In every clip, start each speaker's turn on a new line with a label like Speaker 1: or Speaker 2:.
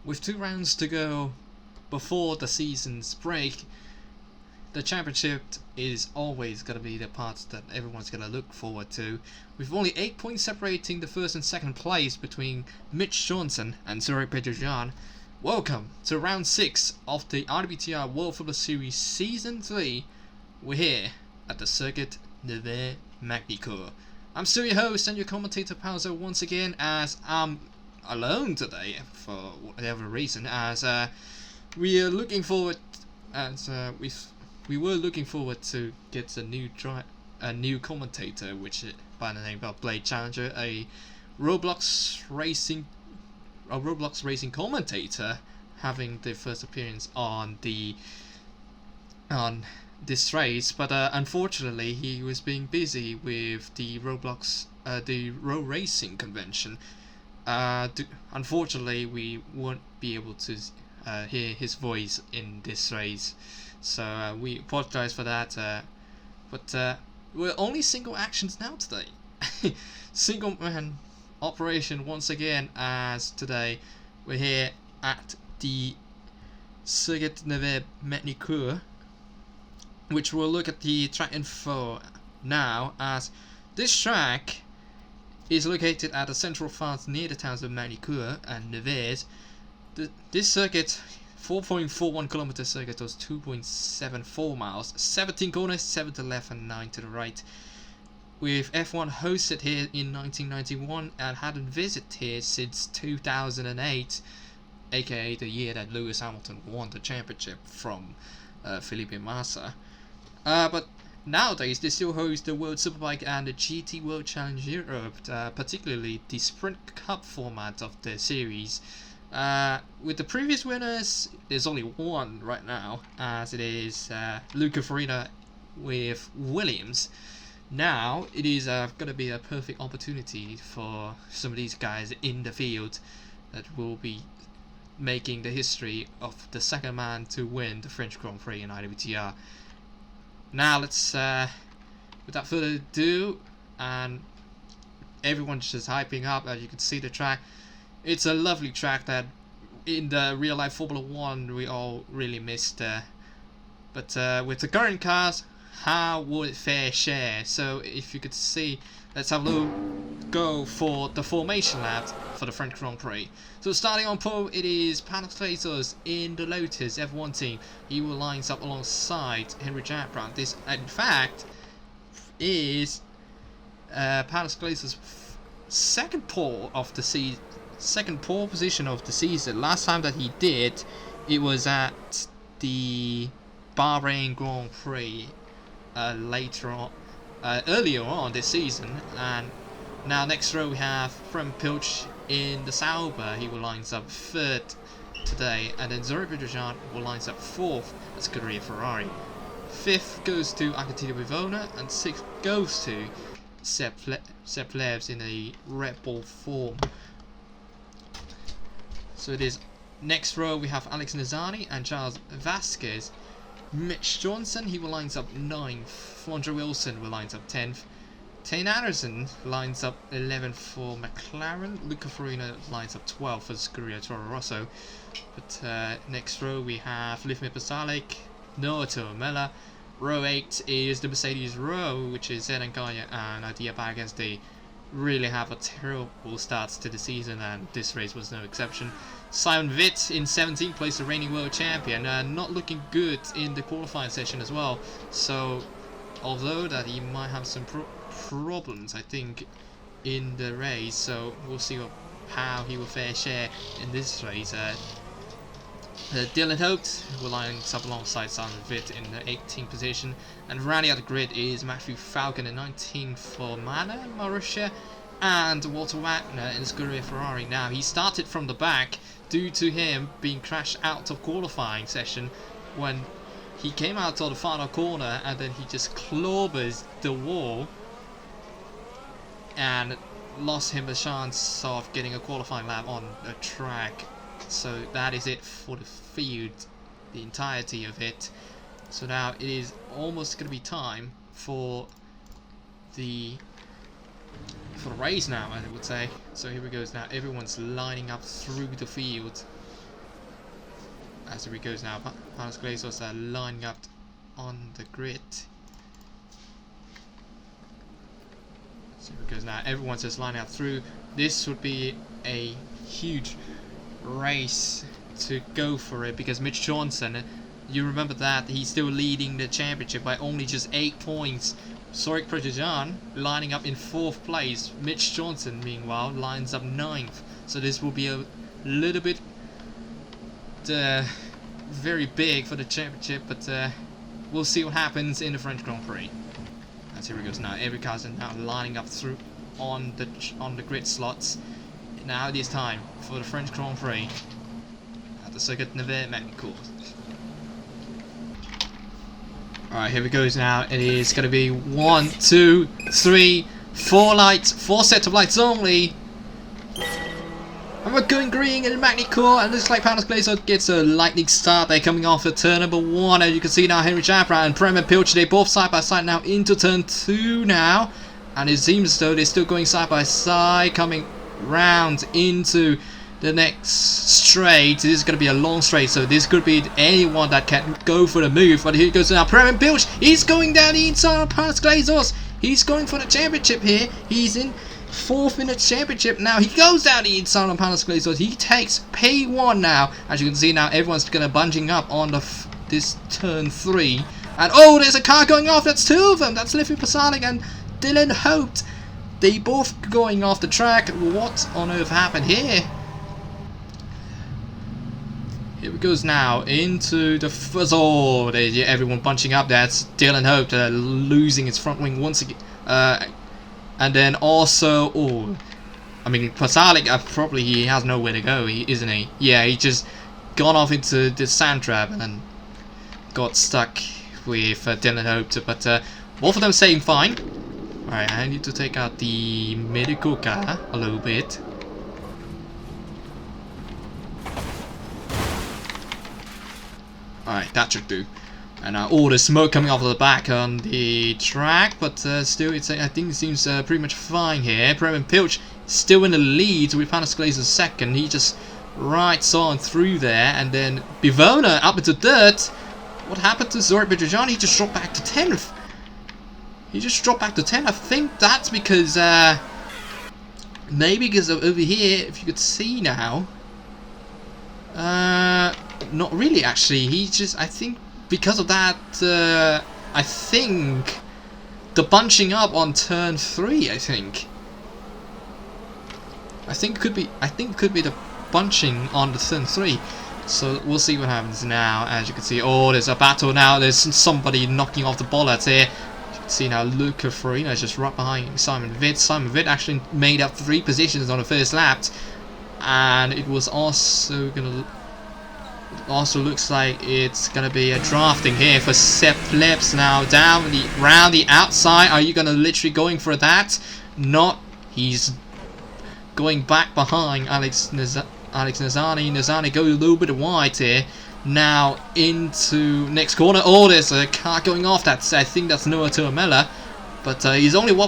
Speaker 1: With 2 rounds to go before the season's break, the championship is always going to be the part that everyone's going to look forward to. With only 8 points separating the first and second place between Mitch Johnson and Zurich Petrosian. Welcome to round 6 of the IWTR World Football Series Season 3. We're here at the Circuit Nevers-Magny-Cours. I'm still your host and your commentator Pauzo once again, as I'm alone today for whatever reason, as we are looking forward, we were looking forward to get a new commentator, which by the name of Blade Challenger, a Roblox racing commentator, having the first appearance on this race, but unfortunately he was being busy with the the road racing convention. Unfortunately, we won't be able to hear his voice in this race, so we apologize for that. But we're only single actions now today. Single man operation once again, as today we're here at the Circuit Nevers-Magny-Cours, which we'll look at the track info now, as this track is located at the central France near the towns of Magny-Cours and Nevers. This circuit, 4.41 km circuit, was 2.74 miles, 17 corners, 7 to the left and 9 to the right. With F1 hosted here in 1991 and hadn't visited here since 2008, aka the year that Lewis Hamilton won the championship from Felipe Massa. But nowadays they still host the World Superbike and the GT World Challenge Europe, particularly the Sprint Cup format of the series. With the previous winners, there's only one right now, as it is Luca Farina with Williams. Now it is going to be a perfect opportunity for some of these guys in the field that will be making the history of the second man to win the French Grand Prix in IWTR. Now let's, without further ado, and everyone's just hyping up, as you can see the track. It's a lovely track that in the real life Formula 1 we all really missed. But with the current cars, how would it fair share? So if you could see, let's have a little go for the formation lap for the French Grand Prix. So starting on pole, it is Panos Claesos in the Lotus F1 team. He will lines up alongside Henry Jackbrand. This, in fact, is Panos Claesos' second pole of the season, second pole position of the season. Last time that he did, it was at the Bahrain Grand Prix earlier on this season. And now next row we have Frem Pilch in the Sauber. He will lines up third today, and then Zurich Petrosian will lines up fourth as Scuderia Ferrari. Fifth goes to Argentina Vivona, and sixth goes to Sepp Lebs in a Red Bull form. So it is next row we have Alex Nazani and Charles Vasquez. Mitch Johnson, he will lines up 9th. Andre Wilson will lines up 10th. Tane Anderson lines up 11th for McLaren. Luca Farina lines up 12th for Scuderia Toro Rosso. But next row we have Livmir Pasalic, Noah Tomella. Row 8 is the Mercedes row, which is Zedan Kaya and Adia Bagas. They really have a terrible start to the season, and this race was no exception. Simon Witt in 17th place, the reigning world champion, not looking good in the qualifying session as well. So although that he might have some problems, I think, in the race, so we'll see how he will fair share in this race. Dylan Holt will line up alongside Simon Witt in the 18th position, and rounding out the grid is Matthew Falcon in 19th for Mana Marussia, and Walter Wagner in Scuderia Ferrari. Now he started from the back due to him being crashed out of qualifying session when he came out of the final corner, and then he just clobbers the wall and lost him a chance of getting a qualifying lap on a track. So that is it for the field, the entirety of it. So now it is almost going to be time for the race now, I would say. So here we go. Now everyone's lining up through the field. As he goes now, Panos Glazos are lining up on the grid. So here it goes now, everyone's just lining up through. This would be a huge race to go for it, because Mitch Johnson, you remember that he's still leading the championship by only just 8 points. Zorik Protozan lining up in 4th place. Mitch Johnson, meanwhile, lines up 9th. So this will be a little bit very big for the championship, but we'll see what happens in the French Grand Prix. As here it goes now, every car is now lining up through on the grid slots. Now it is time for the French Grand Prix at the Circuit Nevers Magny-Cours. Alright, here it goes now. It is going to be 1, 2, 3, 4 lights, 4 sets of lights only. And we're going green in the Magny-Cours, and looks like Panos Glazos gets a lightning start there coming off at turn number 1. As you can see now, Henry Jabra and Prem and Pilch, they both side by side now into turn 2 now. And it seems as though they're still going side by side, coming round into the next straight. This is going to be a long straight, so this could be anyone that can go for the move. But here it goes now, Prem and Pilch, he's going down the inside of Panos Glazos. He's going for the championship here. He's in 4th in the championship now. He goes down the inside on Panos Glazos. He takes P1 now. As you can see now, everyone's gonna bunching up on this turn 3. And oh, there's a car going off. That's 2 of them. That's Liffy Pasalic and Dylan Hope. They both going off the track. What on earth happened here? Here it goes now into the fuzzle. There's everyone bunching up. That's Dylan Hope losing his front wing once again. And then also, I mean, Pasalic, probably he has nowhere to go, isn't he? Yeah, he just gone off into the sand trap and then got stuck with Dylan Hope. But both of them staying fine. Alright, I need to take out the medical car a little bit. Alright, that should do. And all the smoke coming off of the back on the track, but still, I think it seems pretty much fine here. Prem Pilch still in the lead with Panos Glazos second. He just rides on through there, and then Bivona up into 3rd. What happened to Zorik Protozan? He just dropped back to 10th. He just dropped back to 10th. I think that's because maybe because of over here, if you could see now. Not really, actually. He just, I think, because of that, I think the bunching up on turn 3. I think it could be the bunching on the turn 3. So we'll see what happens now. As you can see, oh, there's a battle now. There's somebody knocking off the bollards here. You can see now Luca Farina is just right behind Simon Vitt. Simon Vitt actually made up 3 positions on the first lap, and it was also gonna. Also looks like it's gonna be a drafting here for Sepp Leps now round the outside. Are you gonna literally going for that? Not. He's going back behind Alex Nazani. Nazani go a little bit wide here. Now into next corner. Oh, there's a car going off. I think that's Noah Tuamela. But he's only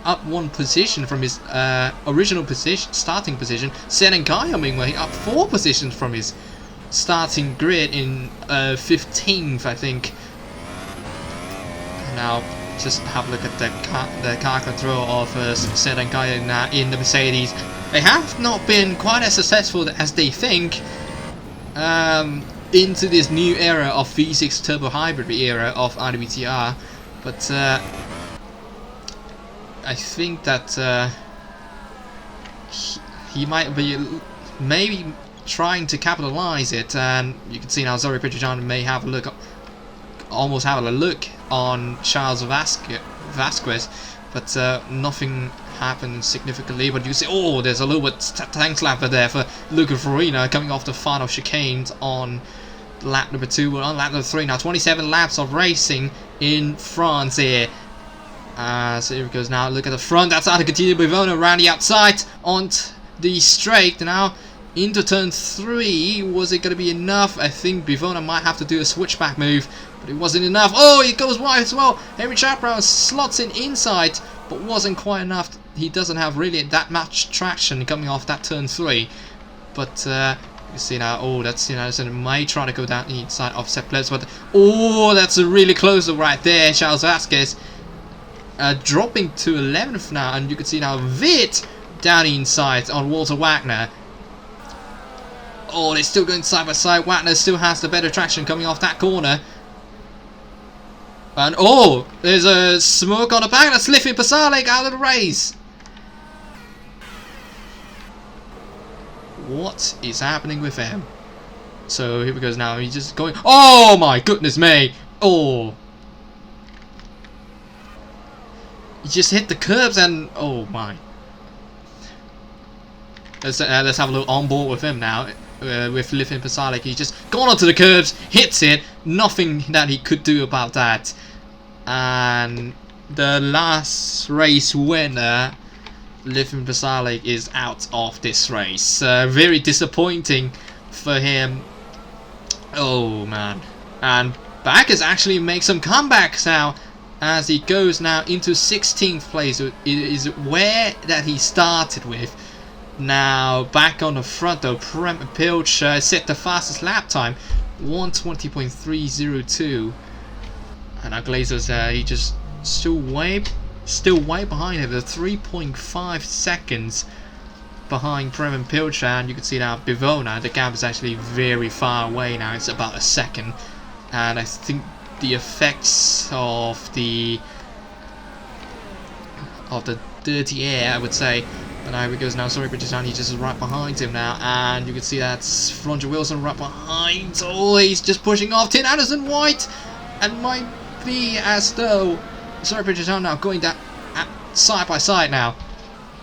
Speaker 1: up 1 position from his original starting position. Senencaya, meanwhile, up 4 positions from his starting grid in 15th, I think. Now, just have a look at the car control of Senencaya in the Mercedes. They have not been quite as successful as they think into this new era of V6 turbo hybrid era of IWTR. But I think that he might be maybe trying to capitalize it, and you can see now Zorik Protozan may have a look, almost have a look on Charles Vasquez, but nothing happened significantly. But you see, oh, there's a little bit tank slapper there for Luca Farina coming off the final chicane on lap number 2. We're on lap number 3 now. 27 laps of racing in France here. So here it goes now. Look at the front. That's out of Coutinho Bivona around the outside on the straight now. Into turn 3, was it going to be enough? I think Bivona might have to do a switchback move, but it wasn't enough. Oh, it goes wide as well. Henry Chaparral slots in inside, but wasn't quite enough. He doesn't have really that much traction coming off that turn 3. But You see now, oh, that's Anderson might try to go down the inside of Sepp Plebs, but oh, that's a really close right there. Charles Vasquez dropping to 11th now, and you can see now Witt down the inside on Walter Wagner. Oh, they're still going side by side. Wagner still has the better traction coming off that corner. And oh, there's a smoke on the back. That's lifting Pasalic out of the race. What is happening with him? So here we go now. He's just going. Oh my goodness me! Oh, he just hit the curbs and oh my. Let's have a look on board with him now. With Livin Pasalic, he's just gone onto the curbs, hits it. Nothing that he could do about that. And the last race winner, Livin Pasalic, is out of this race. Very disappointing for him. Oh man. And Backers actually makes some comebacks now as he goes now into 16th place. It is where that he started with. Now back on the front though, Prem Pilch set the fastest lap time, 1:20.302, and now Glazer's he just still way behind him. They're 3.5 seconds behind Prem Pilch, and you can see now Bivona, the gap is actually very far away now. It's about a second, and I think the effects of the dirty air, I would say. And now he goes now. Sorry, British Down. He's just right behind him now, and you can see that's Flonder Wilson right behind. Oh, he's just pushing off Tin Anderson White, and might be as though sorry, British Down now going down side by side now.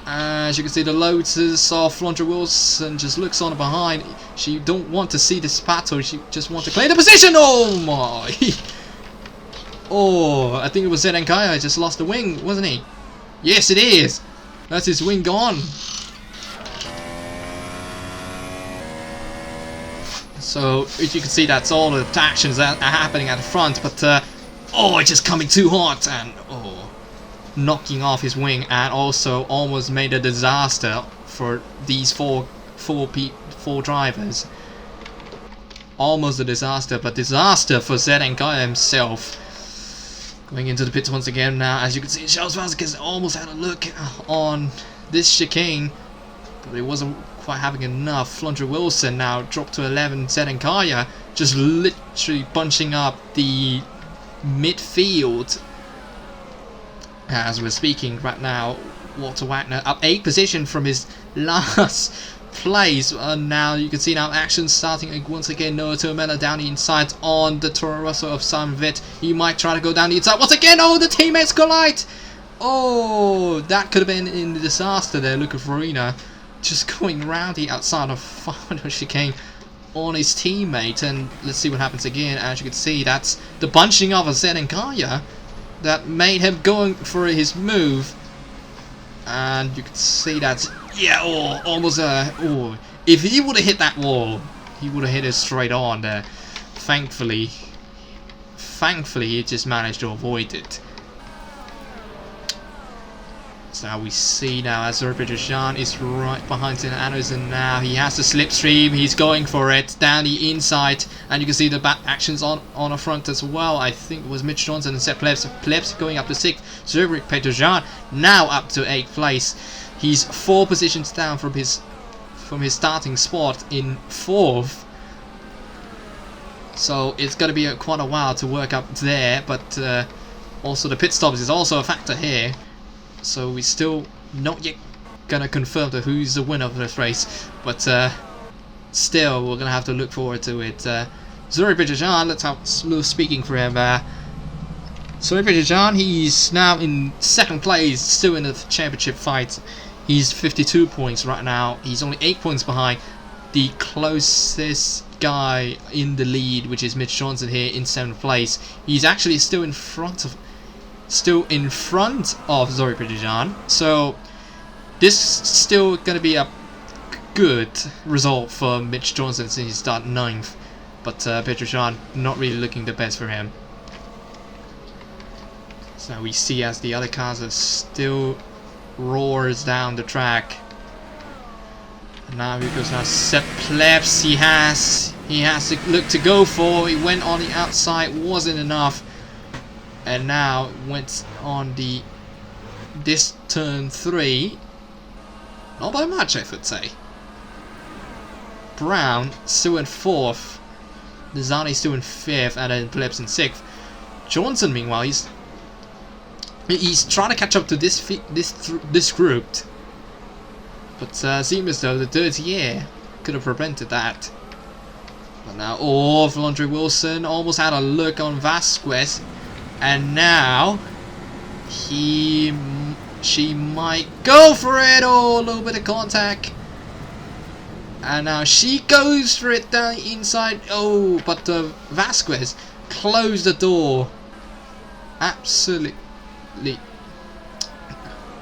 Speaker 1: As you can see, the Lotus of Flonder Wilson just looks on behind. She don't want to see this battle. She just wants to claim the position. Oh my! Oh, I think it was Zedenkaya just lost the wing, wasn't he? Yes, it is. That's his wing gone. So as you can see, that's all the actions that are happening at the front. But oh, it's just coming too hot and oh, knocking off his wing, and also almost made a disaster for these four drivers. Almost a disaster, but disaster for Zedenkaya himself. Going into the pits once again now, as you can see, Charles Vasquez almost had a look on this chicane, but he wasn't quite having enough. Flonder Wilson now dropped to 11. Zedenkaya just literally bunching up the midfield as we're speaking right now. Walter Wagner up 8 position from his last place, and now you can see now action starting once again. Noah Tuamela down the inside on the Toro Rosso of Simon Witt. He might try to go down the inside once again. Oh, the teammates collide. Oh, that could have been in the disaster there. Luca Farina just going round the outside of final chicane on his teammate, and let's see what happens again. As you can see, that's the bunching of a Zedenkaya that made him going for his move, and you can see that. Yeah, oh, almost oh, if he would have hit that wall, he would have hit it straight on there. Thankfully he just managed to avoid it. So now we see now as Azerbaijan is right behind Tin Anderson now. He has the slipstream, he's going for it down the inside, and you can see the back actions on the front as well. I think it was Mitch Johnson and Sepp Plebs going up to 6th. Zurich Petrojan now up to 8th place. He's 4 positions down from his starting spot in 4th. So it's going to be quite a while to work up there, but also the pit stops is also a factor here. So we're still not yet going to confirm who's the winner of this race, but still we're going to have to look forward to it. Zurich Petrojan, let's have a little speaking for him. Zurich Petrojan, he's now in 2nd place, still in the championship fight. He's 52 points right now. He's only 8 points behind the closest guy in the lead, which is Mitch Johnson here in 7th place. He's actually still in front of Zurich Petrojan. So this is still going to be a good result for Mitch Johnson since he started 9th. But Petrojan not really looking the best for him. So we see as the other cars are still roars down the track. And now he goes now. Sepp Plebs, he has to look to go for. He went on the outside, wasn't enough. And now went on this turn 3. Not by much, I would say. Brown still in 4th. Nizani still in 5th, and then Plebs in 6th. Johnson, meanwhile, he's trying to catch up to this group, but seems as though the dirty air could have prevented that. But now, Andre Wilson almost had a look on Vasquez, and now she might go for it. Oh, a little bit of contact. And now she goes for it down the inside. Oh, but Vasquez closed the door. Absolutely.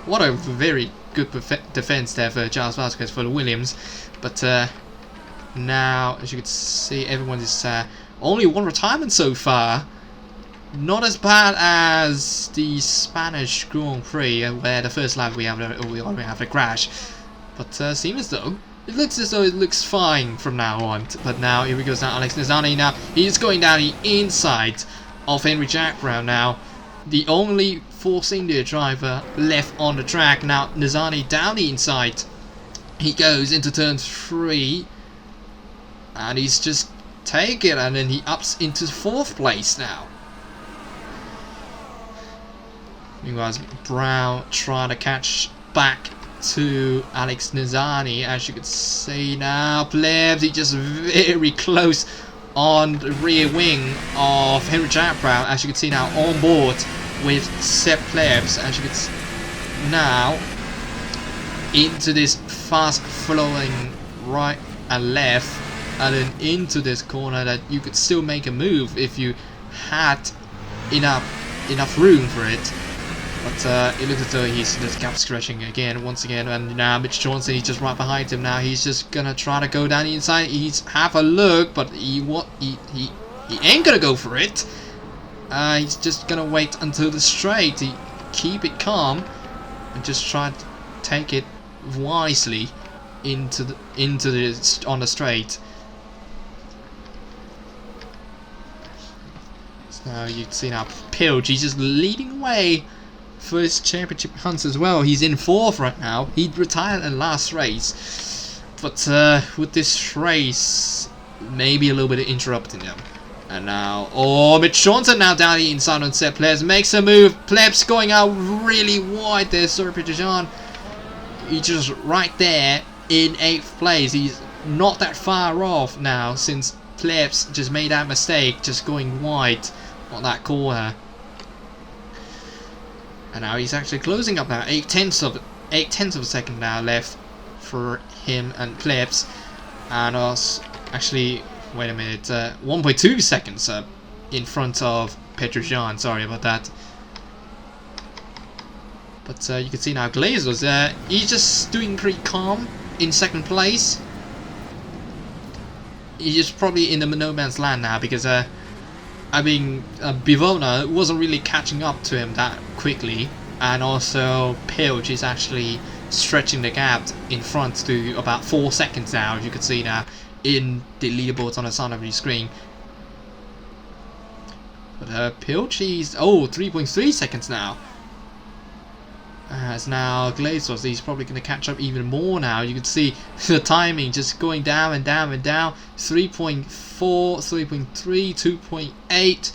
Speaker 1: What a very good defense there for Charles Vasquez for the Williams. But now, as you can see, everyone is only one retirement so far. Not as bad as the Spanish Grand Prix, where the first lap we already have a crash. But seems as though it looks fine from now on. But now here we go. Now Alex Nizani. Now he's going down the inside of Henry Jack Brown. Now the only four-cylinder driver left on the track. Now Nizani down the inside. He goes into turn 3, and he's just take it, and then he ups into 4th place now. Meanwhile, Brown trying to catch back to Alex Nizani. As you can see now, Plebs, he just very close on the rear wing of Henry Jack Brown. As you can see now, on board with Sepp Plebs. As you can see now, into this fast flowing right and left, and then into this corner that you could still make a move if you had enough room for it. But it looks as though he's just gap scratching once again, and now Mitch Johnson, he's just right behind him. Now he's just gonna try to go down the inside. He's have a look, but he ain't gonna go for it. He's just gonna wait until the straight. He keep it calm and just try to take it wisely into the on the straight. So now you see now Pilch, he's just leading away for his championship hunts as well. He's in 4th right now. He retired in the last race, but with this race, maybe a little bit of interrupting them. And now, Mitch Johnson now down the inside on Sepp Plebs, makes a move. Plebs going out really wide there. Sorry, Peter Jean. He's just right there in 8th place. He's not that far off now, since Plebs just made that mistake, just going wide on that corner. And now he's actually closing up now. 8/10 of a second now left for him and Plebs. And actually, wait a minute, 1.2 seconds in front of Petrosian. Sorry about that. But you can see now Glazers, he's just doing pretty calm in 2nd place. He's just probably in the no man's land now, because Bivona wasn't really catching up to him that quickly, and also Pilch is actually stretching the gap in front to about 4 seconds now, as you can see now in the leaderboards on the side of the screen. But Pilch is 3.3 seconds now. As now Glazos, he's probably going to catch up even more now. You can see the timing just going down and down and down. 3.4, 3.3, 2.8,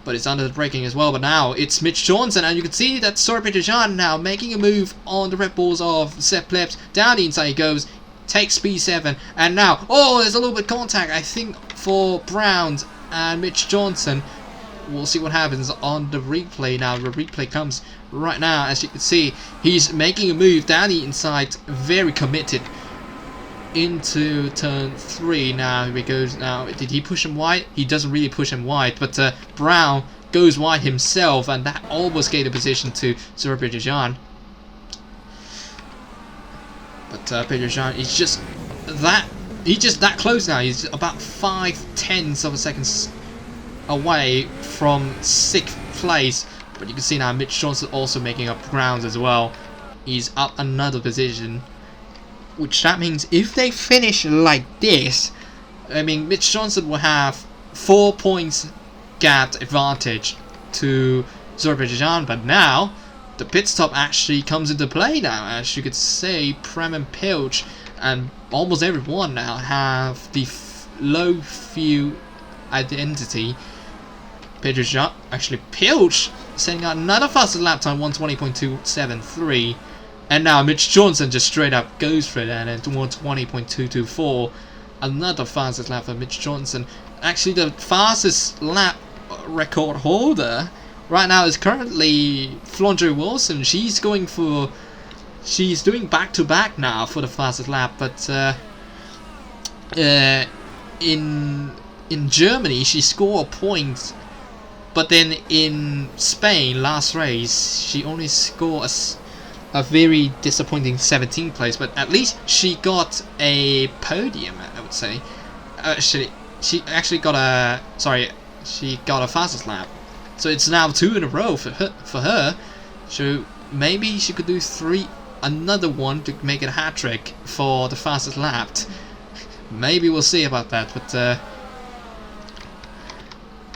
Speaker 1: but it's under the braking as well. But now it's Mitch Johnson, and you can see that Sorry Jean now making a move on the Red Bulls of Sepp Plebs. Down the inside he goes, takes P7, and now there's a little bit of contact, I think, for Brown and Mitch Johnson. We'll see what happens on the replay now. The replay comes right now. As you can see, he's making a move down the inside, very committed into turn 3. Now here he goes. Now, did he push him wide? He doesn't really push him wide, but Brown goes wide himself, and that almost gave the position to Sir Petrosian. But Petrosian is just that close now. He's about 5/10 of a second away from 6th place. But you can see now Mitch Johnson also making up grounds as well. He's up another position. which that means if they finish like this, I mean, Mitch Johnson will have 4 points gap advantage to Azerbaijan, but now the pit stop actually comes into play now. As you could say, Prem and Pilch and almost everyone now have the low fuel identity. Actually Pilch setting out another fastest lap time, 120.273, and now Mitch Johnson just straight up goes for it and then 120.224, another fastest lap for Mitch Johnson. Actually the fastest lap record holder right now is currently Flondre Wilson. She's doing back-to-back now for the fastest lap, but in Germany she scored points, but then in Spain last race she only scored a very disappointing 17th place, but at least she got a podium, I would say. She got a fastest lap. So it's now 2 in a row for her. So maybe she could do another one to make it a hat trick for the fastest lap. Maybe we'll see about that. But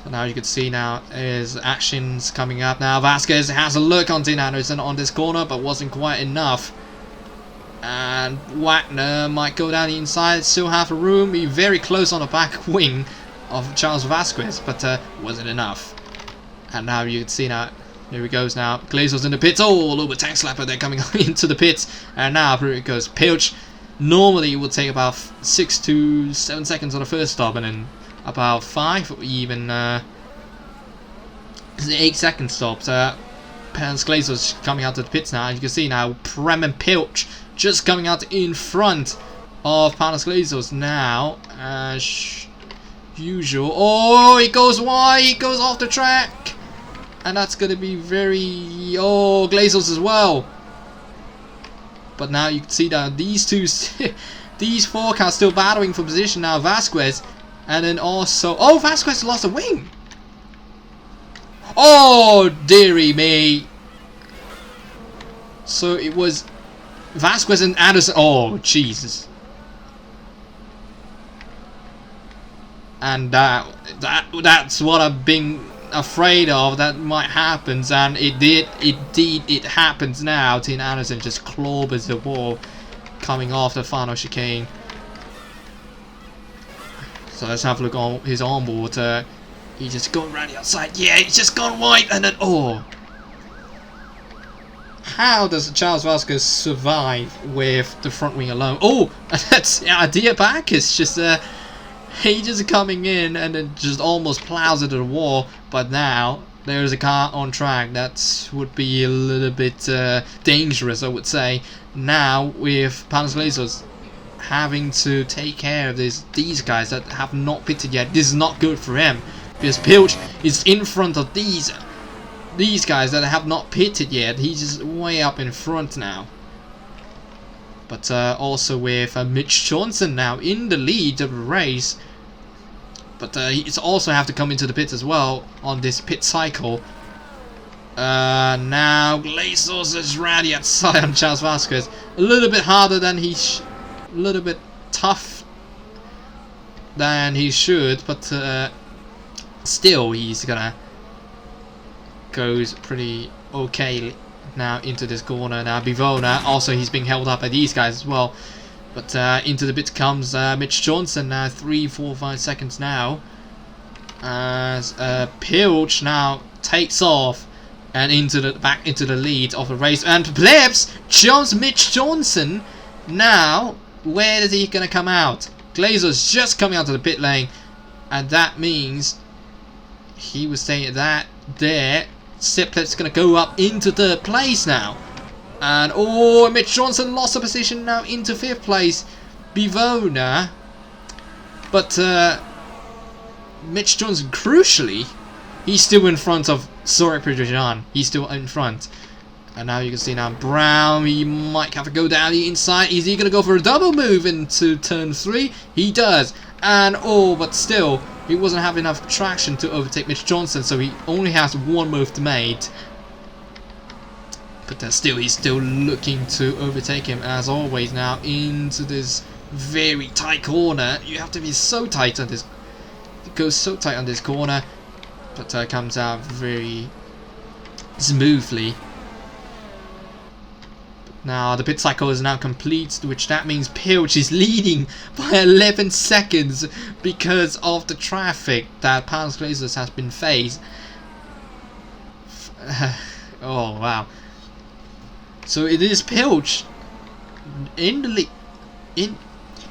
Speaker 1: now you can see now is actions coming up now. Vasquez has a look on Dean Anderson on this corner, but wasn't quite enough. And Wagner might go down the inside, still have a room, be very close on the back wing of Charles Vasquez, but wasn't enough. And now you can see now, here he goes now, Glazer's in the pits. Oh, a little bit tank slapper there coming into the pits. And now here it goes, Pilch. Normally it would take about 6 to 7 seconds on the first stop, and then about 5 or even 8 second stops. Panos Glazer's coming out to the pits now. You can see now Prem and Pilch just coming out in front of Panos Glazer's now, as usual. Oh, he goes wide, he goes off the track, and that's going to be very... Oh, Glazer's as well. But now you can see that these two, these 4 cars still battling for position now. Vasquez, and then also... Oh, Vasquez lost a wing. Oh, dearie me. So it was Vasquez and Anderson. Oh, Jesus. And that's what I've been afraid of, that might happen, and it happens now. Dean Anderson just clobbers the wall coming off the final chicane. So let's have a look on his onboard. He just going around the outside. Yeah, he's just gone wide, and then oh. How does Charles Vasquez survive with the front wing alone? Oh, that's Diabakis just he just coming in and then just almost plows into the wall. But now there's a car on track that would be a little bit dangerous, I would say. Now with Panos Glazers having to take care of these guys that have not pitted yet, this is not good for him, because Pilch is in front of these guys that have not pitted yet. He's just way up in front now. But also with Mitch Johnson now in the lead of the race. But he's also have to come into the pits as well on this pit cycle. Now Glazos is ready outside on Charles Vasquez. A little bit harder than a little bit tough than he should, but still he's gonna goes pretty okay now into this corner. Now Bivona, also he's being held up by these guys as well. But into the pit comes Mitch Johnson now, 3, 4, 5 seconds now. As Pilch now takes off and back into the lead of the race. And Plebs jumps Mitch Johnson. Now, where is he gonna come out? Glazer's just coming out of the pit lane, and that means he was saying that there. Pleb's gonna go up into 3rd place now. And oh, Mitch Johnson lost a position now into 5th place. Bivona. But Mitch Johnson, crucially, he's still in front of Azerbaijan. He's still in front. And now you can see now Brown, he might have to go down the inside. Is he going to go for a double move into turn 3? He does. And oh, but still, he wasn't having enough traction to overtake Mitch Johnson, so he only has one move to make. But still, he's still looking to overtake him as always now into this very tight corner. You have to be so tight on this. It goes so tight on this corner, but comes out very smoothly. Now the pit cycle is now complete, which that means Pilch is leading by 11 seconds because of the traffic that Panos Glazers has been faced. Oh wow! So it is Pilch in the lead, in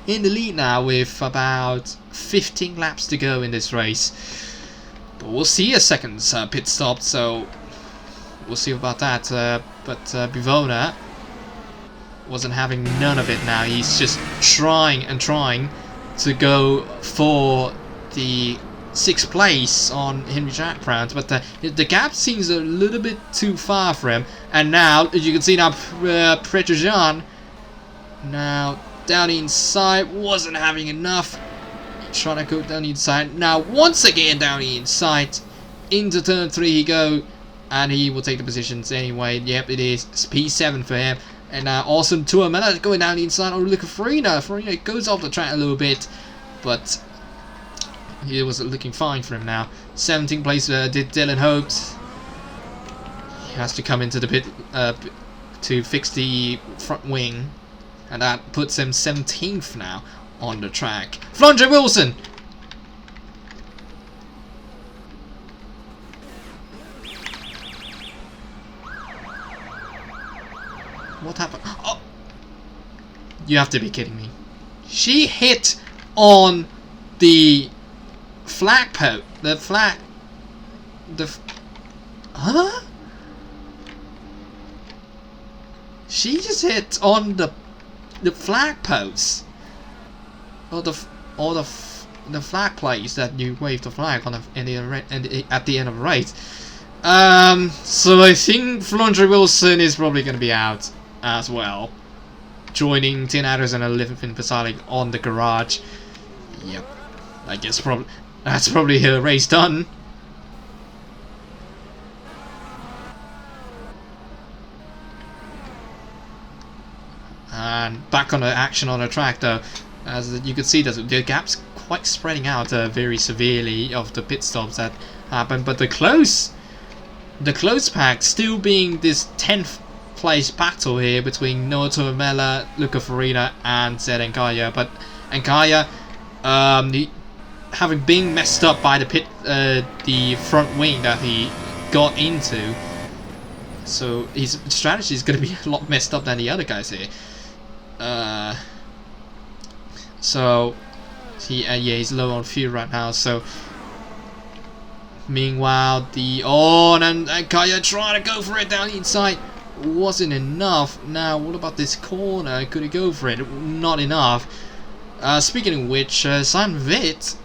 Speaker 1: the lead now with about 15 laps to go in this race. But we'll see a second pit stop, so we'll see about that. But Bivona wasn't having none of it now. He's just trying and trying to go for the 6th place on Henry Jack round, but the gap seems a little bit too far for him. And now, as you can see now, Pretojan now down the inside, wasn't having enough. Trying to go down the inside. Now once again down the inside, into turn 3 he go, and he will take the positions anyway. Yep, it is P7 for him. And now Awesome Tuamela going down the inside. Oh, look at Farina. Farina goes off the track a little bit, but it was looking fine for him now. 17th place did Dylan Hopes. He has to come into the pit to fix the front wing, and that puts him 17th now on the track. Flondre Wilson! What happened? Oh! You have to be kidding me. She hit on the flag post. Huh? She just hit on the flag post. Or the flag place that you wave the flag on at the end of the race. So I think Flondre Wilson is probably going to be out as well, joining Tin Adders and Olivia Pasalic on the garage. Yep, I guess that's probably her race done. And back on the action on the track though, as you can see, the gap's quite spreading out very severely of the pit stops that happened, but the close pack still being this 10th place battle here between Noah Tuamela, Luca Farina and Zed Nkaya. But Nkaya, having been messed up by the front wing that he got into, so his strategy is going to be a lot messed up than the other guys here. So he's low on fuel right now. So meanwhile, and Nkaya trying to go for it down the inside. Wasn't enough. Now what about this corner? Could he go for it? Not enough. Speaking of which, Simon Vitt,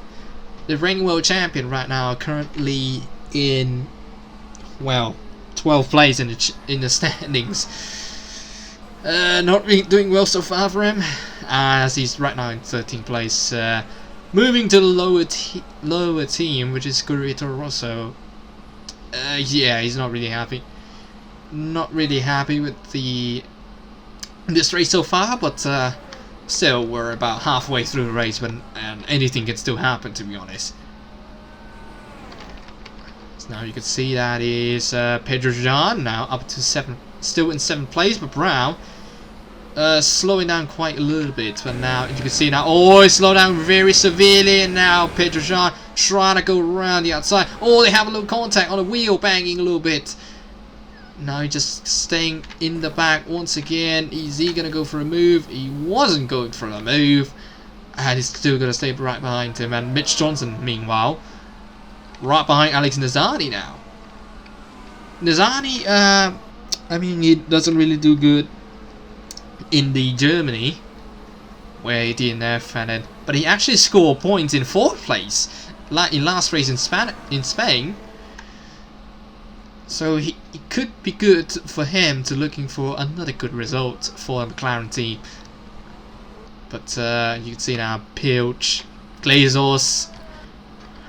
Speaker 1: the reigning world champion right now, currently in 12th place in the standings. Not really doing well so far for him, as he's right now in 13th place. Moving to the lower team, which is Gurito Rosso. Yeah, he's not really happy. Not really happy with this race so far, but still, we're about halfway through the race, and anything can still happen, to be honest. So now you can see that is Pedro Jean now up to 7th, still in 7th place, but Brown slowing down quite a little bit. But now you can see now, oh, it slowed down very severely, and now Pedro Jean trying to go around the outside. Oh, they have a little contact on the wheel, banging a little bit. Now he's just staying in the back once again. Is he going to go for a move? He wasn't going for a move. And he's still going to stay right behind him. And Mitch Johnson, meanwhile, right behind Alex Nazani now. Nazani, I mean, he doesn't really do good in the Germany, where he DNF, but he actually scored points in 4th place in last race in Spain. So it could be good for him to looking for another good result for the McLaren team. But you can see now Pilch, Glazers,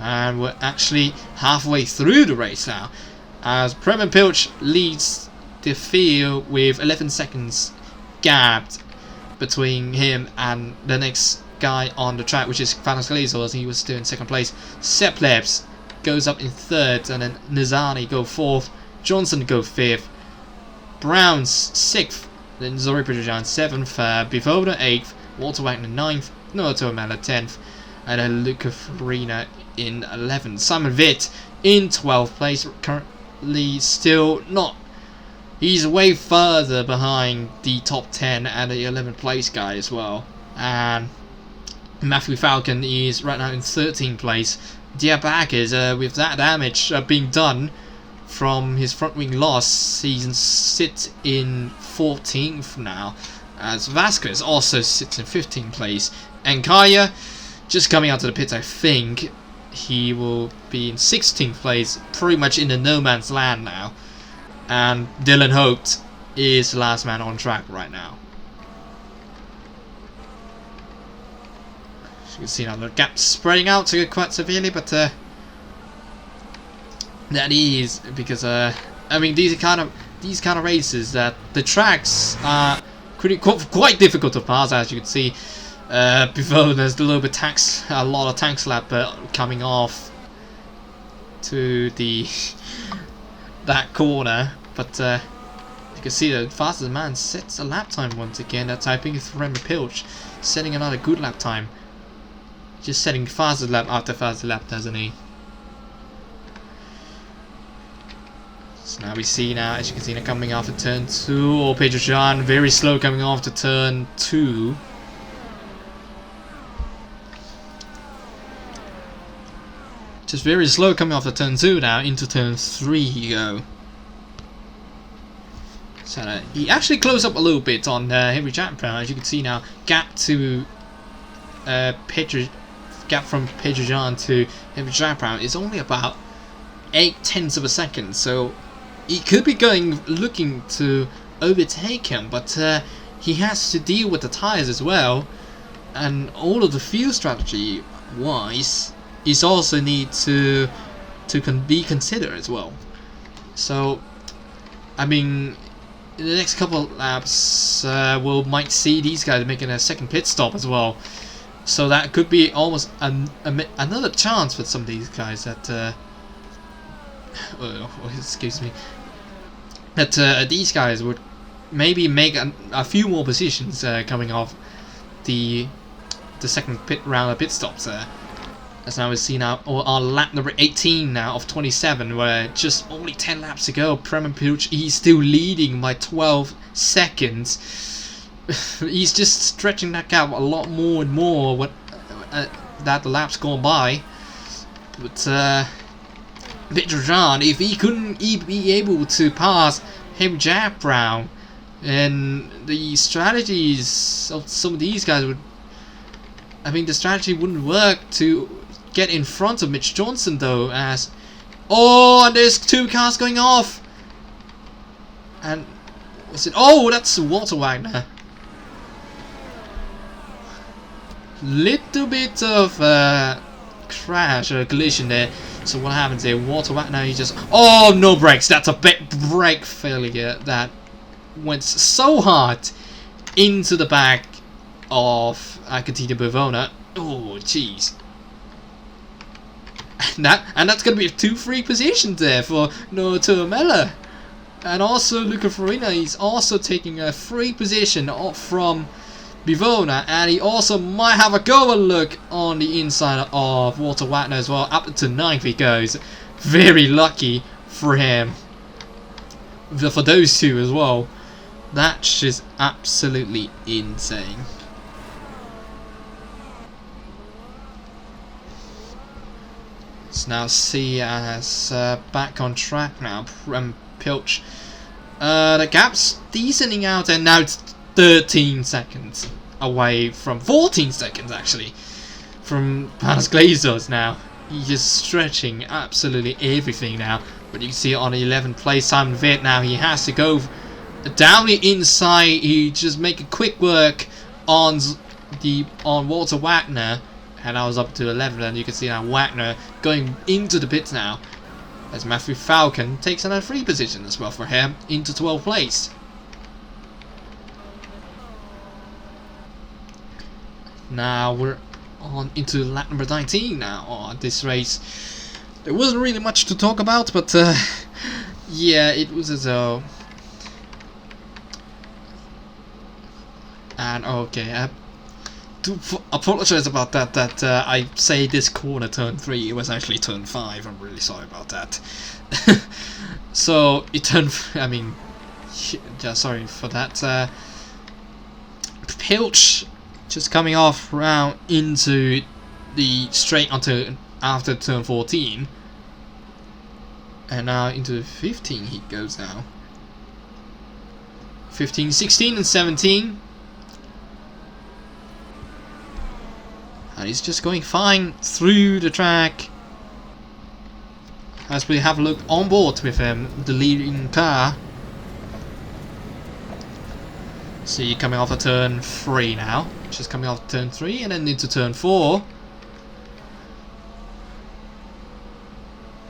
Speaker 1: and we're actually halfway through the race now, as Prem and Pilch leads the field with 11 seconds gapped between him and the next guy on the track, which is Vanos Glazos. He was still in second place. Seplebs goes up in third, and then Nizani go fourth. Johnson go fifth. Brown's sixth. Then Zori Petrojan seventh. Bivoda eighth. Walter Wagner ninth. Noah Tomella 10th. And then Luca Farina in 11th. Simon Witt in 12th place. Currently still not. He's way further behind the top 10 and the 11th place guy as well. And Matthew Falcon is right now in 13th place. Diabakis, with that damage being done from his front wing loss, he sits in 14th now. As Vasquez also sits in 15th place. And Kaya, just coming out of the pits, I think he will be in 16th place, pretty much in the no man's land now. And Dylan Holt is the last man on track right now. As you can see now, the gap spreading out to quite severely, but that is because I mean these kind of races that the tracks are quite difficult to pass, as you can see. Before there's a little bit a lot of tank slap coming off to the that corner, but you can see the fastest man sets a lap time once again. That's typing with Remy Pilch, setting another good lap time. Just setting fastest lap after fastest lap, doesn't he? So now we see now, as you can see, now coming off the turn 2, or Pedro Jean very slow coming off the turn 2. Just very slow coming off the turn 2 now, into turn 3 you go. So he actually closed up a little bit on Henry Jackpot, as you can see now. Gap to gap from Pedro Jean to Henry Jackpot is only about 0.8 of a second, so he could be looking to overtake him, but he has to deal with the tires as well, and all of the fuel strategy wise is also need to be considered as well. So I mean, in the next couple of laps we might see these guys making a second pit stop as well, so that could be almost another chance for some of these guys that excuse me, that these guys would maybe make a few more positions coming off the second pit round of pit stops there. As now we see now on lap number 18 now of 27, where just only 10 laps to go. Prem Pilch, he's still leading by 12 seconds. He's just stretching that gap a lot more and more that the laps gone by. But Victor John, if he couldn't be able to pass him Jack Brown, and the strategies of some of these guys would, I mean, the strategy wouldn't work to get in front of Mitch Johnson though, as and there's two cars going off, and was it? Oh, that's Walter Wagner. Little bit of crash or collision there. So what happens there? Walter Wagner, he just no brakes. That's a big brake failure that went so hard into the back of Katina Bavona. Oh jeez. And that's going to be 2 free positions there for Noah Tuamela. And also Luca Farina, he's also taking a free position off from Bivona, and he also might have a go and look on the inside of Walter Wagner as well. Up to 9th he goes. Very lucky for him. For those two as well. That's just absolutely insane. So now see as back on track now. Pilch. The gap's decently out, and now it's 13 seconds away from 14 seconds actually from Panos Glazos now. He's just stretching absolutely everything now. But you can see on the 11th place, Simon Witt now, he has to go down the inside. He just make a quick work on Walter Wagner. And I was up to 11, and you can see now Wagner going into the pits now. as Matthew Falcon takes another 3 position as well for him into 12th place. Now we're on into lap number 19 now on this race. There wasn't really much to talk about, but yeah, it was as though. And okay, I do apologize about that. I say this corner turn 3, it was actually turn 5. I'm really sorry about that. So it turned. I mean, yeah, sorry for that. Pilch just coming off round into the straight onto after turn 14, and now into 15 he goes now. 15, 16 and 17, and he's just going fine through the track as we have a look on board with him, the leading car. See, coming off a turn 3 now, just coming off turn 3 and then into turn 4.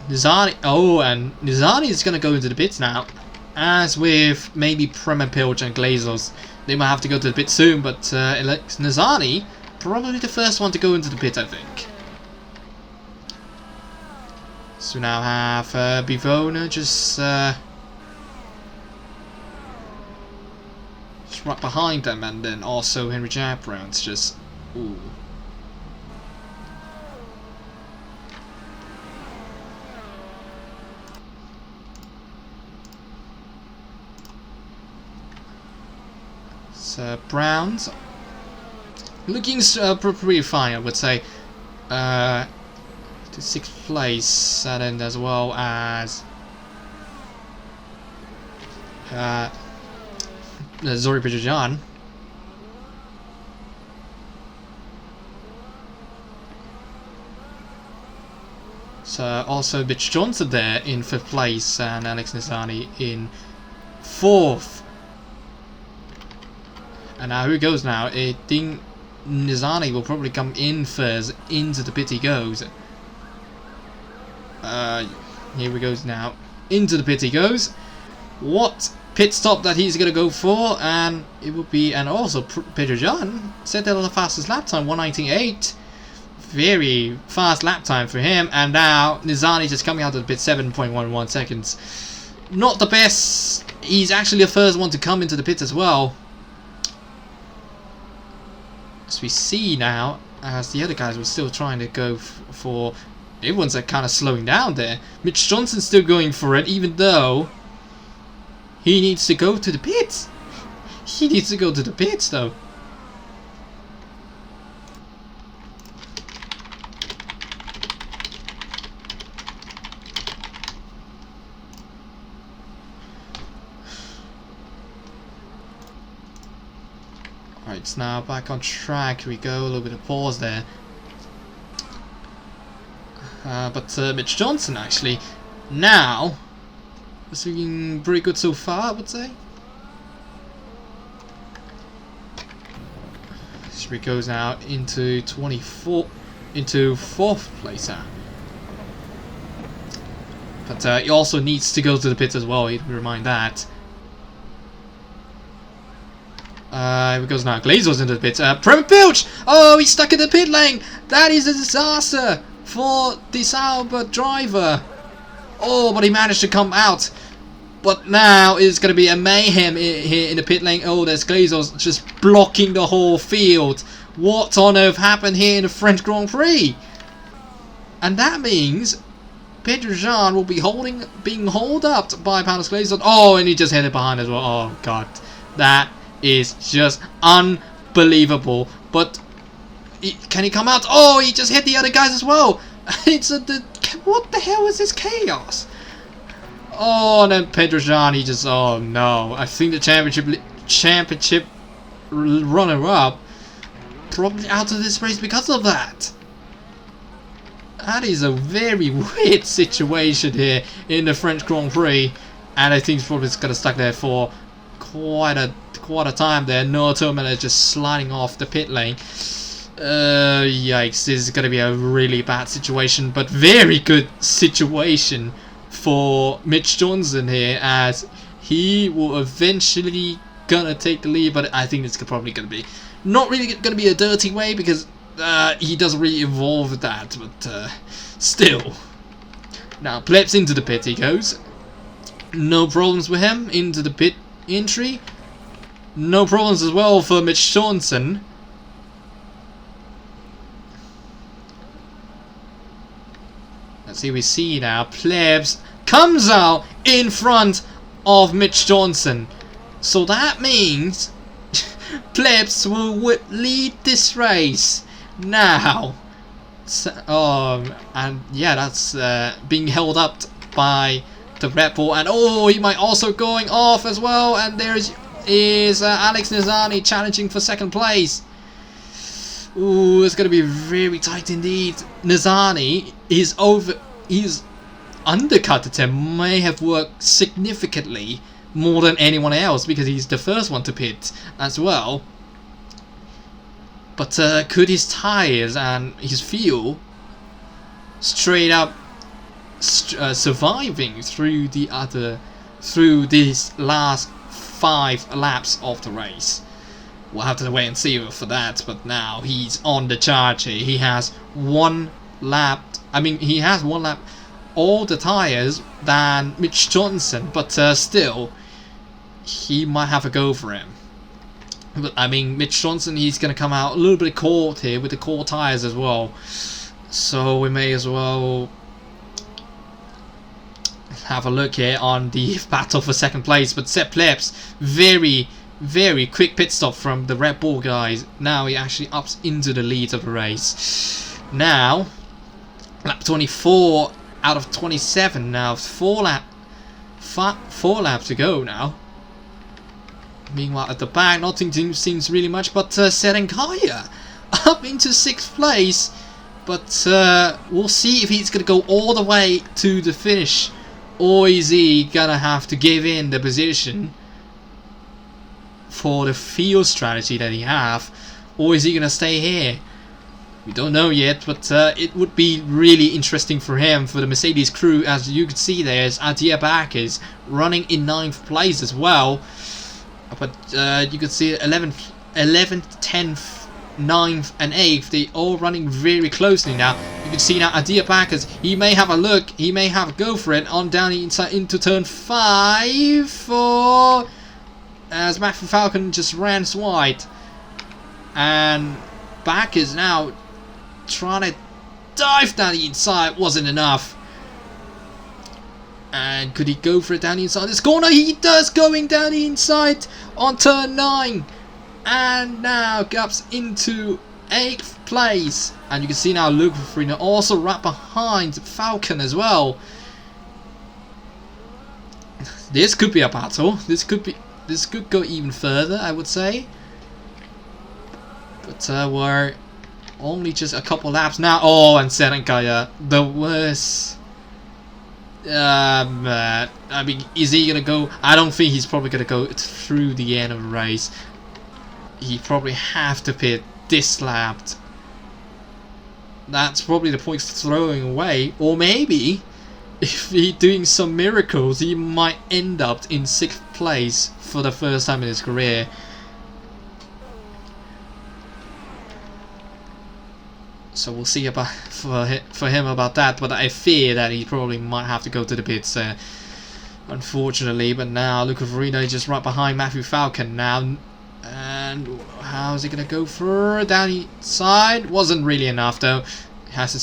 Speaker 1: Nizani, and Nizani is going to go into the pits now. As with maybe Prem and Pilch and Glazos, they might have to go to the pit soon, but Nizani, probably the first one to go into the pit, I think. So we now have Bivona just right behind them, and then also Henry Jabrowns just ooh. So Browns looking pretty fine, I would say. To 6th place, and then as well as Zori Pijajan. So also Mitch Johnson there in 5th place, and Alex Nizani in 4th. And now who goes now? I think Nizani will probably come in first. Into the pit he goes. Here we goes now. Into the pit he goes. What pit stop that he's gonna go for? And it will be, and also Pijajan set that on the fastest lap time, 1:19.8. Very fast lap time for him. And now Nizani just coming out of the pit, 7.11 seconds. Not the best. He's actually the first one to come into the pit as well. As we see now, as the other guys were still trying to go for. Everyone's kind of slowing down there. Mitch Johnson's still going for it, even though he needs to go to the pits. He needs to go to the pits, though. Alright, it's now back on track. We go, a little bit of pause there. But Mitch Johnson actually now is looking pretty good so far, I would say. So he goes now into 4th place now. But he also needs to go to the pit as well. He'd remind that. Here goes now. Glazos into the pit. Prem Pilch! Oh, he's stuck in the pit lane. That is a disaster for the Sauber driver. Oh, but he managed to come out. But now it's going to be a mayhem here in the pit lane. Oh, there's Glazos just blocking the whole field. What on earth happened here in the French Grand Prix? And that means Pedro Jean will be being hauled up by Panos Glazos. Oh, and he just hit it behind as well. Oh, God. That is just unbelievable. But can he come out? Oh, he just hit the other guys as well. What the hell is this chaos? Oh, and then Pedro Jean, he just, oh no. I think the championship runner-up probably out of this race because of that. That is a very weird situation here in the French Grand Prix, and I think he's probably going to stuck there for quite a time there. Noah Terminator just sliding off the pit lane. Yikes, this is going to be a really bad situation, but very good situation for Mitch Johnson here, as he will eventually gonna take the lead, but I think it's probably gonna be not really gonna be a dirty way, because he doesn't really involve with that, but still. Now Plebs into the pit he goes. No problems with him. Into the pit entry. No problems as well for Mitch Johnson. Let's see, we see now Plebs comes out in front of Mitch Johnson. So that means Plebs will lead this race now. And yeah, that's being held up by the Red Bull, and oh, he might also going off as well. And there is Alex Nizani challenging for second place. Ooh, it's gonna be very tight indeed. Nizani is he's undercutted him, may have worked significantly more than anyone else, because he's the first one to pit as well. But could his tires and his fuel straight up surviving through these last 5 laps of the race? We'll have to wait and see for that. But now he's on the charge here. He has 1 lap. I mean, he has 1 lap all the tires than Mitch Johnson, but still, he might have a go for him. But I mean, Mitch Johnson, he's going to come out a little bit cold here with the cold tires as well. So we may as well have a look here on the battle for second place. But Sepp Plebs, very, very quick pit stop from the Red Bull guys. Now he actually ups into the lead of the race. Now, lap 24 out of 27 now. 4 laps to go now. Meanwhile, at the back, nothing seems really much, but Serenkaya up into 6th place. But we'll see if he's going to go all the way to the finish, or is he going to have to give in the position for the field strategy that he have, or is he going to stay here? We don't know yet, but it would be really interesting for him, for the Mercedes crew. As you can see, there's Adia Bakis running in 9th place as well. But you can see 11th, 10th, 9th and 8th, they all running very closely now. You can see now Adia Bakis, he may have a look, he may have a go for it on down the inside into turn 5 for as Matthew Falcon just ran wide. And Bakis now trying to dive down the inside, wasn't enough. And could he go for it down the inside this corner? He does, going down the inside on turn 9. And now gaps into 8th place. And you can see now Luca Farina also right behind Falcon as well. This could be a battle. This could go even further, I would say. But we're only just a couple laps now. Oh, and Serenkaya, the worst. I mean, is he gonna go? I don't think he's probably gonna go through the end of the race. He probably have to pit this lap. That's probably the points throwing away. Or maybe if he's doing some miracles, he might end up in 6th place for the first time in his career. So we'll see about for him about that, but I fear that he probably might have to go to the pits, unfortunately. But now Luca Farina is just right behind Matthew Falcon now, and how is he gonna go for down the side? Wasn't really enough though. He has to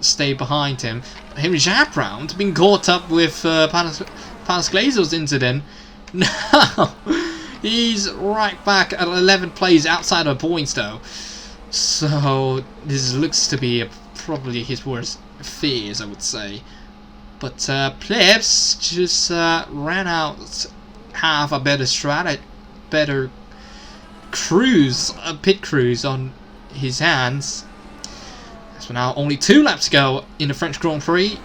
Speaker 1: stay behind him. Henry Japround being caught up with Panos Glazer's incident. Now he's right back at 11th place outside of points though. So this looks to be probably his worst fears, I would say. But Plebs just ran out, have a better cruise, pit cruise on his hands. So now only 2 laps to go in the French Grand Prix.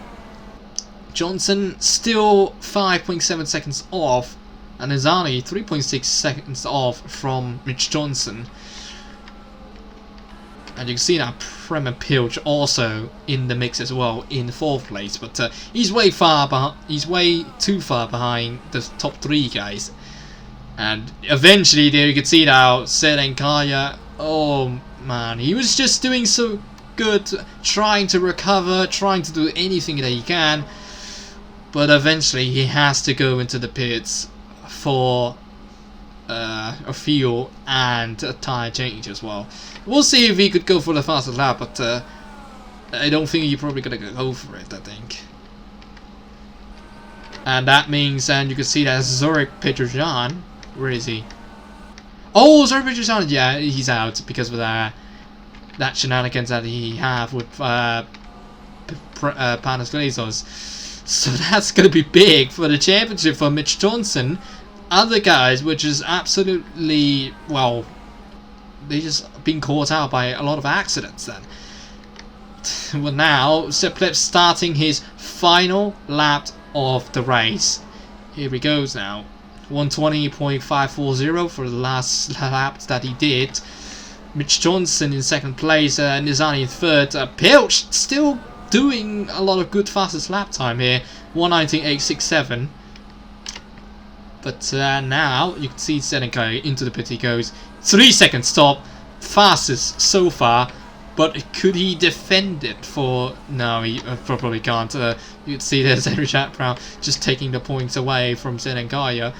Speaker 1: Johnson still 5.7 seconds off, and Nizani 3.6 seconds off from Mitch Johnson. And you can see that Prem Pilch also in the mix as well in 4th place, but he's way too far behind the top 3 guys. And eventually there you can see now Serenkaya, oh man, he was just doing so good, trying to recover, trying to do anything that he can, but eventually he has to go into the pits for a fuel and a tyre change as well. We'll see if he could go for the fastest lap, but I don't think he's probably gonna go for it, I think. And that means, and you can see that Zurich Petrosyan, where is he? Oh, Zurich Petrosyan, yeah, he's out because of that shenanigans that he have with Panos Glazos. So that's gonna be big for the championship for Mitch Johnson. Other guys, which is absolutely, well, they just been caught out by a lot of accidents then. Well, now Sepp Plebs starting his final lap of the race. Here he goes now. 120.540 for the last lap that he did. Mitch Johnson in 2nd place, Nizani in 3rd. Pilch still doing a lot of good fastest lap time here. 119.867. But now you can see Seneca into the pit. He goes 3 second stop, fastest so far. But could he defend it for? No, he probably can't. You can see there's Henry Brown just taking the points away from Seneca.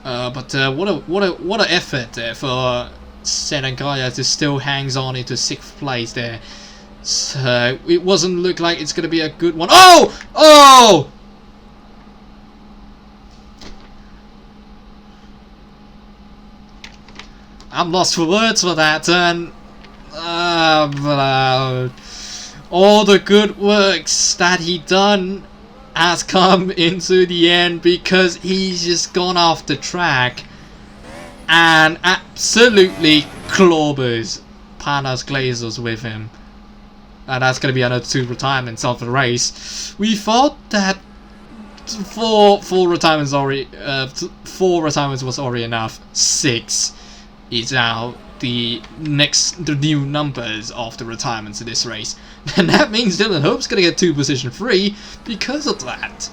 Speaker 1: But what an effort there for Seneca to still hangs on into 6th place there. So it wasn't look like it's gonna be a good one. Oh! I'm lost for words for that, and all the good works that he done has come into the end because he's just gone off the track and absolutely clobbers Panos Glazos with him. And that's going to be another 2 retirements of the race. We thought that four retirements was already enough. 6 is now the new numbers of the retirements in this race, and that means Dylan Hope's gonna get 2 position free because of that.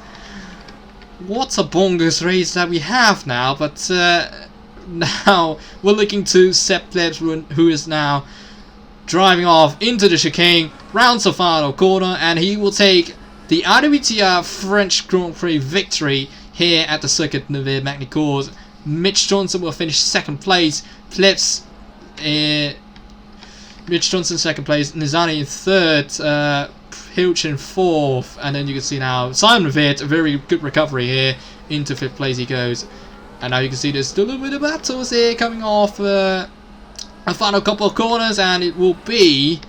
Speaker 1: What a bonkers race that we have now, but now we're looking to Sepp Plebs, who is now driving off into the chicane, rounds the final corner, and he will take the IWTR French Grand Prix victory here at the Circuit Nevers-Magny-Cours. Mitch Johnson will finish 2nd place. Plebs, Mitch Johnson 2nd place, Nizani in 3rd, Pilch in 4th, and then you can see now Simon Vitt, a very good recovery here, into 5th place he goes. And now you can see there's still a little bit of battles here coming off a final couple of corners, and it will be,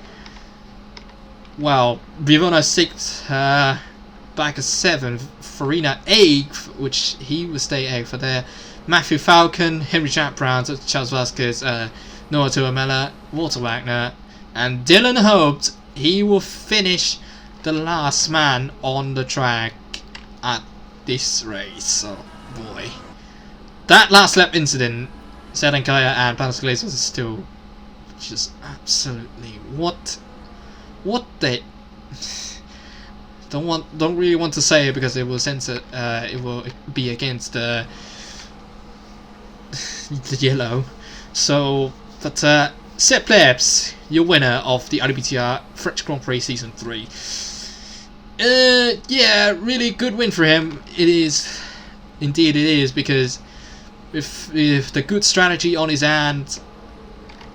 Speaker 1: well, Vivona 6th, back at 7th, Farina 8th, which he will stay 8th for there. Matthew Falcon, Henry Brown, Charles Vasquez, Noah Tuamela, Walter Wagner, and Dylan Hope. He will finish the last man on the track at this race. Oh boy. That last lap incident, Serenkaya and Panos Glazos was still just absolutely what they don't really want to say it because it will censor. It will be against the yellow. So, but Sepp Plebs, your winner of the IWTR French Grand Prix Season 3. Yeah, really good win for him. It is, indeed it is, because with the good strategy on his hand,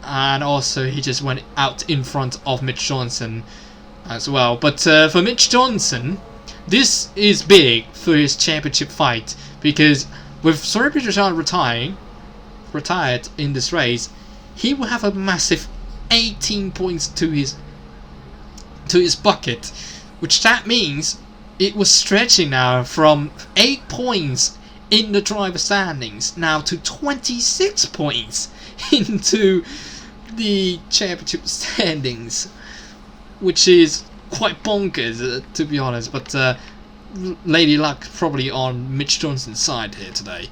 Speaker 1: and also he just went out in front of Mitch Johnson as well. But for Mitch Johnson, this is big for his championship fight, because with Zurich Petrosyan retired in this race, he will have a massive 18 points to his bucket, which that means it was stretching now from 8 points in the driver standings now to 26 points into the championship standings, which is quite bonkers, to be honest. But Lady Luck probably on Mitch Johnson's side here today.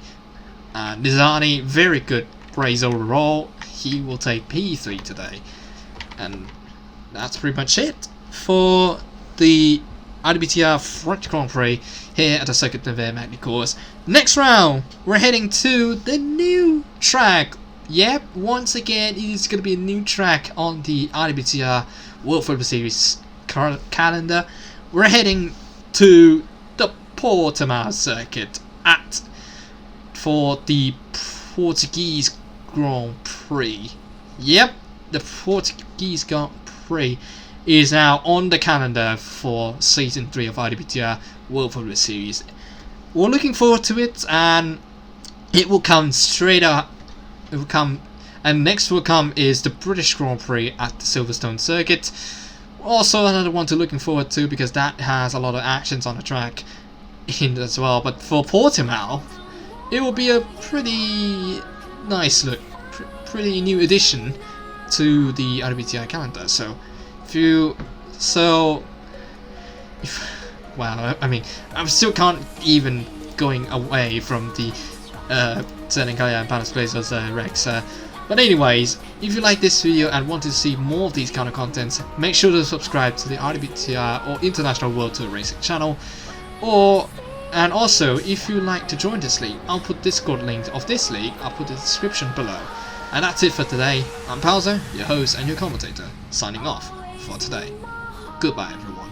Speaker 1: Nizani, very good race overall. He will take P3 today. And that's pretty much it for the IWTR French Grand Prix here at the Circuit de Magny course. Next round, we're heading to the new track. Yep, once again, it is going to be a new track on the IWTR World Football Series calendar. We're heading to the Portimao circuit for the Portuguese Grand Prix. Yep, the Portuguese Grand Prix is now on the calendar for Season 3 of IWTR World Football Series. We're looking forward to it, and it will come straight up. It will come, and next will come is the British Grand Prix at the Silverstone circuit. Also another one to looking forward to, because that has a lot of actions on the track in as well. But for Portimao, it will be a pretty nice look, pretty new addition to the IWTR calendar. Wow, I mean, I still can't even going away from the Zerlingaia and Panos Glazer's Rex. But anyways, if you like this video and want to see more of these kind of contents, make sure to subscribe to the IWTR or International World Tour Racing channel. And also, if you like to join this league, I'll put Discord link of this league, I'll put the description below. And that's it for today. I'm Palzer, your host and your commentator, signing off for today. Goodbye everyone.